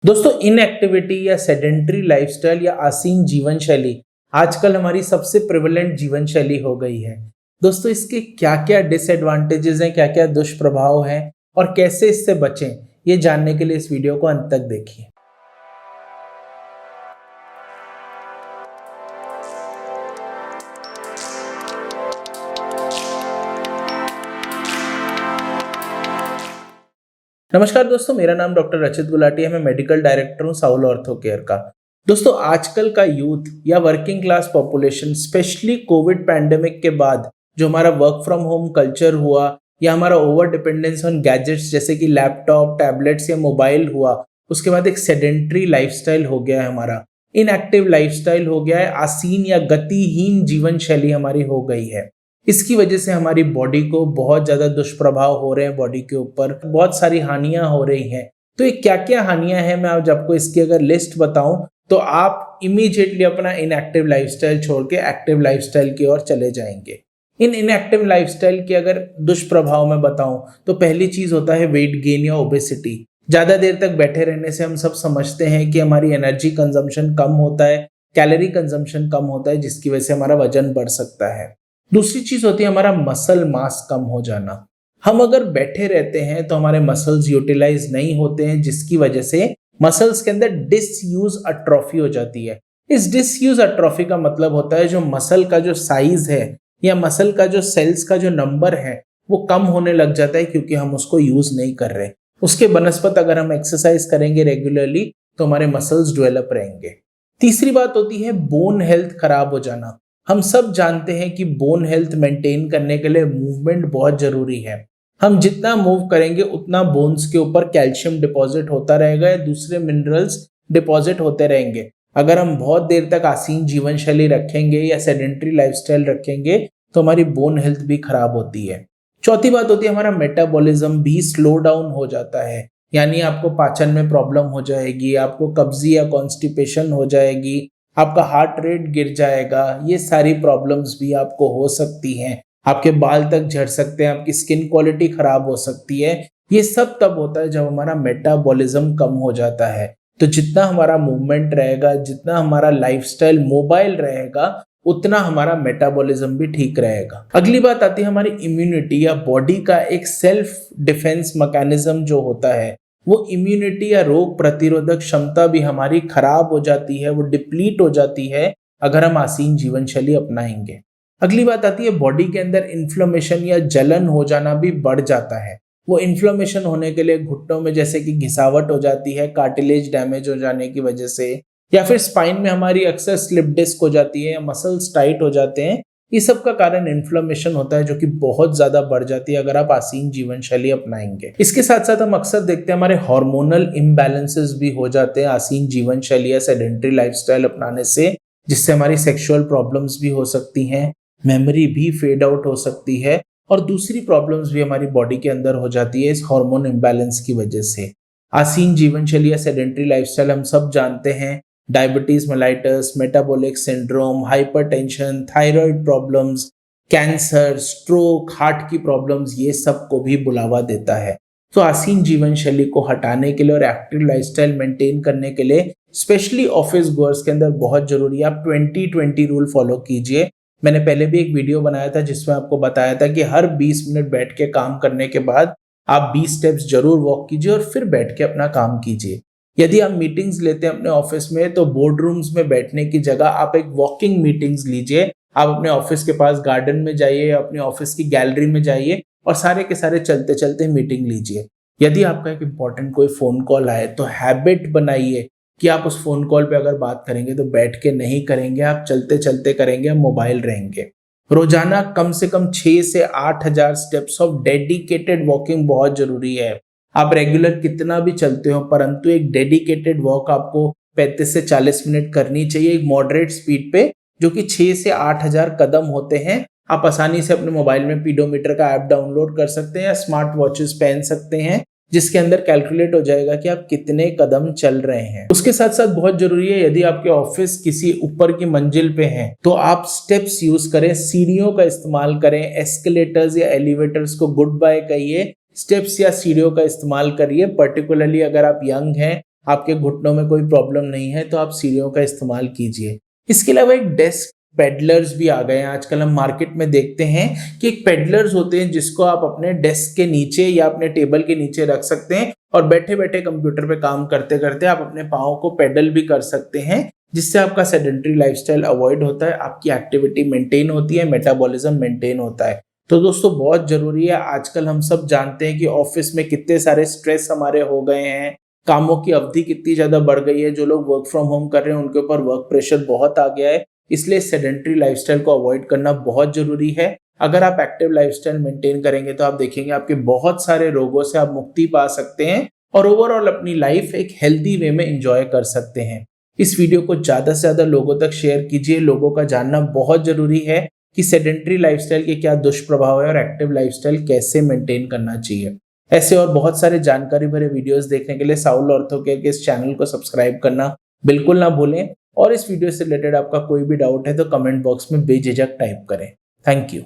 दोस्तों इनएक्टिविटी या sedentary lifestyle या आसीन जीवन शैली आजकल हमारी सबसे प्रिवलेंट जीवन शैली हो गई है। दोस्तों इसके क्या क्या डिसएडवांटेजेस हैं, क्या क्या दुष्प्रभाव हैं और कैसे इससे बचें, ये जानने के लिए इस वीडियो को अंत तक देखिए। नमस्कार दोस्तों, मेरा नाम डॉक्टर रचित गुलाटी है। मैं मेडिकल डायरेक्टर हूँ साउल ऑर्थो केयर का। दोस्तों आजकल का यूथ या working class population specially Covid pandemic के बाद जो हमारा वर्क फ्रॉम होम कल्चर हुआ या हमारा ओवर डिपेंडेंस ऑन गैजेट्स जैसे कि लैपटॉप, टैबलेट्स या मोबाइल हुआ, उसके बाद एक सेडेंट्री लाइफस्टाइल हो गया है, हमारा इनएक्टिव लाइफस्टाइल हो गया है, आसीन या गतिहीन जीवन शैली हमारी हो गई है। इसकी वजह से हमारी बॉडी को बहुत ज्यादा दुष्प्रभाव हो रहे हैं, बॉडी के ऊपर बहुत सारी हानियां हो रही हैं। तो ये क्या क्या हानियां हैं, मैं आज आपको इसकी अगर लिस्ट बताऊं तो आप इमीडिएटली अपना इनएक्टिव लाइफस्टाइल छोड़ के एक्टिव लाइफस्टाइल की ओर चले जाएंगे। इन इनएक्टिव लाइफस्टाइल के अगर दुष्प्रभाव मैं बताऊं तो पहली चीज होता है वेट गेन या ओबेसिटी। ज्यादा देर तक बैठे रहने से हम सब समझते हैं कि हमारी एनर्जी कंजम्पशन कम होता है, कैलोरी कंजम्पशन कम होता है, जिसकी वजह से हमारा वजन बढ़ सकता है। दूसरी चीज होती है हमारा मसल मास कम हो जाना। हम अगर बैठे रहते हैं तो हमारे मसल्स यूटिलाइज नहीं होते हैं, जिसकी वजह से मसल्स के अंदर डिसयूज अट्रोफी हो जाती है। इस डिसयूज अट्रोफी का मतलब होता है जो मसल का जो साइज है या मसल का जो सेल्स का जो नंबर है वो कम होने लग जाता है, क्योंकि हम उसको यूज नहीं कर रहे। उसके बनस्पत अगर हम एक्सरसाइज करेंगे रेगुलरली तो हमारे मसल्स डेवलप रहेंगे। तीसरी बात होती है बोन हेल्थ खराब हो जाना। हम सब जानते हैं कि बोन हेल्थ मेंटेन करने के लिए मूवमेंट बहुत जरूरी है। हम जितना मूव करेंगे उतना बोन्स के ऊपर कैल्शियम डिपॉजिट होता रहेगा या दूसरे मिनरल्स डिपॉजिट होते रहेंगे। अगर हम बहुत देर तक आसीन जीवन शैली रखेंगे या सेडेंट्री लाइफस्टाइल रखेंगे तो हमारी बोन हेल्थ भी खराब होती है। चौथी बात होती है हमारा मेटाबॉलिज्म भी स्लो डाउन हो जाता है, यानी आपको पाचन में प्रॉब्लम हो जाएगी, आपको कब्जी या कॉन्स्टिपेशन हो जाएगी, आपका हार्ट रेट गिर जाएगा। ये सारी प्रॉब्लम्स भी आपको हो सकती हैं। आपके बाल तक झड़ सकते हैं, आपकी स्किन क्वालिटी खराब हो सकती है। ये सब तब होता है जब हमारा मेटाबॉलिज्म कम हो जाता है। तो जितना हमारा मूवमेंट रहेगा, जितना हमारा लाइफस्टाइल मोबाइल रहेगा, उतना हमारा मेटाबॉलिज्म भी ठीक रहेगा। अगली बात आती है हमारी इम्यूनिटी या बॉडी का एक सेल्फ डिफेंस मैकेनिज्म जो होता है, वो इम्यूनिटी या रोग प्रतिरोधक क्षमता भी हमारी खराब हो जाती है, वो डिप्लीट हो जाती है अगर हम आसीन जीवन शैली अपनाएंगे। अगली बात आती है बॉडी के अंदर इन्फ्लेमेशन या जलन हो जाना भी बढ़ जाता है। वो इन्फ्लेमेशन होने के लिए घुटनों में जैसे कि घिसावट हो जाती है, कार्टिलेज डैमेज हो जाने की वजह से, या फिर स्पाइन में हमारी अक्सर स्लिप डिस्क हो जाती है या मसल्स टाइट हो जाते हैं। ये सब का कारण इन्फ्लेमेशन होता है जो कि बहुत ज्यादा बढ़ जाती है अगर आप आसीन जीवन शैली अपनाएंगे। इसके साथ साथ हम अक्सर देखते हैं हमारे हार्मोनल इम्बैलेंसेस भी हो जाते हैं आसीन जीवन शैली या सेडेंट्री लाइफस्टाइल अपनाने से, जिससे हमारी सेक्सुअल प्रॉब्लम्स भी हो सकती हैं, मेमोरी भी फेड आउट हो सकती है और दूसरी प्रॉब्लम्स भी हमारी बॉडी के अंदर हो जाती है इस हार्मोन इम्बैलेंस की वजह से। आसीन जीवन शैली या सेडेंट्री लाइफस्टाइल हम सब जानते हैं diabetes mellitus, metabolic syndrome, hypertension, thyroid problems, cancer, stroke, heart की प्रॉब्लम्स, ये सब को भी बुलावा देता है। तो आसीन जीवन शैली को हटाने के लिए और एक्टिव लाइफस्टाइल मेंटेन करने के लिए स्पेशली ऑफिस गोअर्स के अंदर बहुत जरूरी है आप 20-20 रूल फॉलो कीजिए। मैंने पहले भी एक वीडियो बनाया था जिसमें आपको बताया था कि हर 20 मिनट बैठ के काम करने के बाद आप 20 स्टेप्स जरूर वॉक कीजिए और फिर बैठ के अपना काम कीजिए। यदि आप मीटिंग्स लेते हैं अपने ऑफिस में तो बोर्ड रूम्स में बैठने की जगह आप एक वॉकिंग मीटिंग्स लीजिए। आप अपने ऑफिस के पास गार्डन में जाइए, अपने ऑफिस की गैलरी में जाइए और सारे के सारे चलते चलते मीटिंग लीजिए। यदि आपका एक इंपॉर्टेंट कोई फोन कॉल आए तो हैबिट बनाइए कि आप उस फोन कॉल पे अगर बात करेंगे तो बैठ के नहीं करेंगे, आप चलते चलते करेंगे, आप मोबाइल रहेंगे। रोजाना कम से कम 6 से 8,000 स्टेप्स ऑफ डेडिकेटेड वॉकिंग बहुत जरूरी है। आप रेगुलर कितना भी चलते हो परंतु एक डेडिकेटेड वॉक आपको 35 से 40 मिनट करनी चाहिए, एक मॉडरेट स्पीड पे, जो कि 6 से 8,000 कदम होते हैं। आप आसानी से अपने मोबाइल में पीडोमीटर का ऐप डाउनलोड कर सकते हैं या स्मार्ट वॉचेस पहन सकते हैं, जिसके अंदर कैलकुलेट हो जाएगा कि आप कितने कदम चल रहे हैं। उसके साथ साथ बहुत जरूरी है यदि आपके ऑफिस किसी ऊपर की मंजिल पे है तो आप स्टेप्स यूज करें, सीढ़ियों का इस्तेमाल करें, एस्केलेटर्स या एलिवेटर्स को गुड बाय कहिए, स्टेप्स या सीढ़ियों का इस्तेमाल करिए। पर्टिकुलरली अगर आप यंग हैं आपके घुटनों में कोई प्रॉब्लम नहीं है तो आप सीढ़ियों का इस्तेमाल कीजिए। इसके अलावा एक डेस्क पेडलर्स भी आ गए हैं। आजकल हम मार्केट में देखते हैं कि एक पेडलर्स होते हैं जिसको आप अपने डेस्क के नीचे या अपने टेबल के नीचे रख सकते हैं और बैठे बैठे कंप्यूटर पे काम करते करते आप अपने पाँव को पेडल भी कर सकते हैं, जिससे आपका सेडेंटरी लाइफस्टाइल अवॉइड होता है, आपकी एक्टिविटी मेंटेन होती है, मेटाबॉलिज्म मेंटेन होता है। तो दोस्तों बहुत जरूरी है। आजकल हम सब जानते हैं कि ऑफिस में कितने सारे स्ट्रेस हमारे हो गए हैं, कामों की अवधि कितनी ज्यादा बढ़ गई है, जो लोग वर्क फ्रॉम होम कर रहे हैं उनके ऊपर वर्क प्रेशर बहुत आ गया है। इसलिए सेडेंटरी लाइफस्टाइल को अवॉइड करना बहुत जरूरी है। अगर आप एक्टिव लाइफस्टाइल मेंटेन करेंगे तो आप देखेंगे आपके बहुत सारे रोगों से आप मुक्ति पा सकते हैं और ओवरऑल अपनी लाइफ एक हेल्दी वे में एंजॉय कर सकते हैं। इस वीडियो को ज्यादा से ज्यादा लोगों तक शेयर कीजिए। लोगों का जानना बहुत जरूरी है कि सेडेंटरी लाइफस्टाइल के क्या दुष्प्रभाव है और एक्टिव लाइफस्टाइल कैसे मेंटेन करना चाहिए। ऐसे और बहुत सारे जानकारी भरे वीडियोस देखने के लिए साउल ऑर्थो केयर के इस चैनल को सब्सक्राइब करना बिल्कुल ना भूलें और इस वीडियो से रिलेटेड आपका कोई भी डाउट है तो कमेंट बॉक्स में बेझिझक टाइप करें। Thank you.